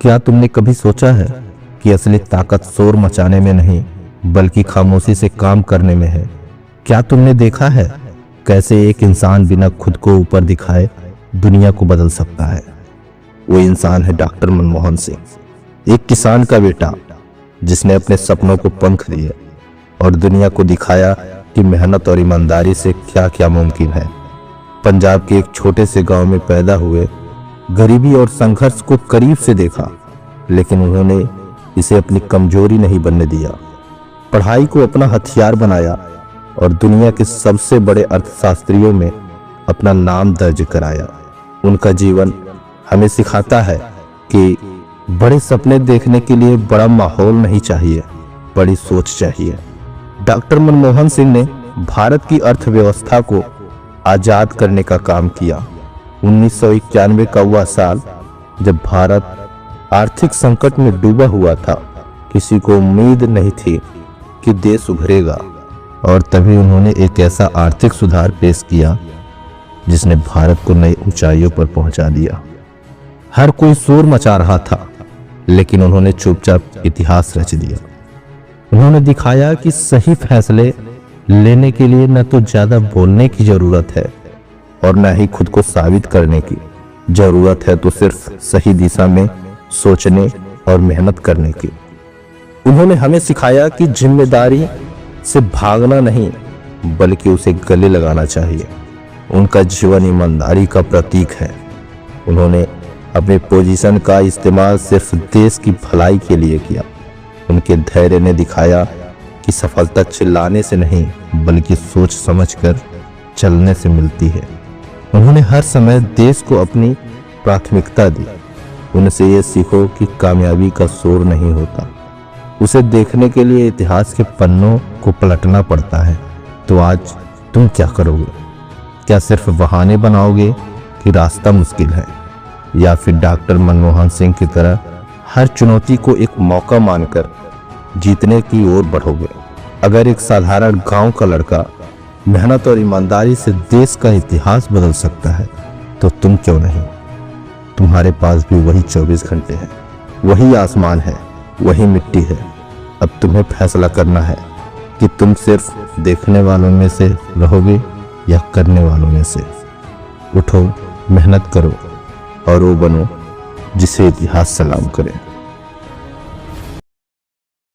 क्या तुमने कभी सोचा है कि असली ताकत शोर मचाने में नहीं बल्कि खामोशी से काम करने में है? क्या तुमने देखा है कैसे एक इंसान बिना खुद को ऊपर दिखाए दुनिया को बदल सकता है? वो इंसान है डॉक्टर मनमोहन सिंह, एक किसान का बेटा जिसने अपने सपनों को पंख दिए और दुनिया को दिखाया कि मेहनत और ईमानदारी से क्या क्या मुमकिन है। पंजाब के एक छोटे से गांव में पैदा हुए, गरीबी और संघर्ष को करीब से देखा, लेकिन उन्होंने इसे अपनी कमजोरी नहीं बनने दिया। पढ़ाई को अपना हथियार बनाया और दुनिया के सबसे बड़े अर्थशास्त्रियों में अपना नाम दर्ज कराया। उनका जीवन हमें सिखाता है कि बड़े सपने देखने के लिए बड़ा माहौल नहीं चाहिए, बड़ी सोच चाहिए। डॉक्टर मनमोहन सिंह ने भारत की अर्थव्यवस्था को आजाद करने का काम किया। 1991 का वह साल जब भारत आर्थिक संकट में डूबा हुआ था, किसी को उम्मीद नहीं थी कि देश उभरेगा, और तभी उन्होंने एक ऐसा आर्थिक सुधार पेश किया जिसने भारत को नई ऊंचाइयों पर पहुंचा दिया। हर कोई शोर मचा रहा था, लेकिन उन्होंने चुपचाप इतिहास रच दिया। उन्होंने दिखाया कि सही फैसले लेने के लिए न तो ज्यादा बोलने की जरूरत है और न ही खुद को साबित करने की जरूरत है, तो सिर्फ सही दिशा में सोचने और मेहनत करने की। उन्होंने हमें सिखाया कि जिम्मेदारी से भागना नहीं बल्कि उसे गले लगाना चाहिए। उनका जीवन ईमानदारी का प्रतीक है। उन्होंने अपने पोजीशन का इस्तेमाल सिर्फ देश की भलाई के लिए किया। उनके धैर्य ने दिखाया कि सफलता चिल्लाने से नहीं बल्कि सोच समझकर चलने से मिलती है। उन्होंने हर समय देश को अपनी प्राथमिकता दी। उनसे ये सीखो कि कामयाबी का शोर नहीं होता, उसे देखने के लिए इतिहास के पन्नों को पलटना पड़ता है। तो आज तुम क्या करोगे? क्या सिर्फ बहाने बनाओगे कि रास्ता मुश्किल है, या फिर डॉक्टर मनमोहन सिंह की तरह हर चुनौती को एक मौका मानकर जीतने की ओर बढ़ोगे? अगर एक साधारण गांव का लड़का मेहनत और ईमानदारी से देश का इतिहास बदल सकता है, तो तुम क्यों नहीं? तुम्हारे पास भी वही 24 घंटे हैं, वही आसमान है, वही मिट्टी है। अब तुम्हें फैसला करना है कि तुम सिर्फ देखने वालों में से रहोगे या करने वालों में से। उठो, मेहनत करो और वो बनो जिसे इतिहास सलाम करे।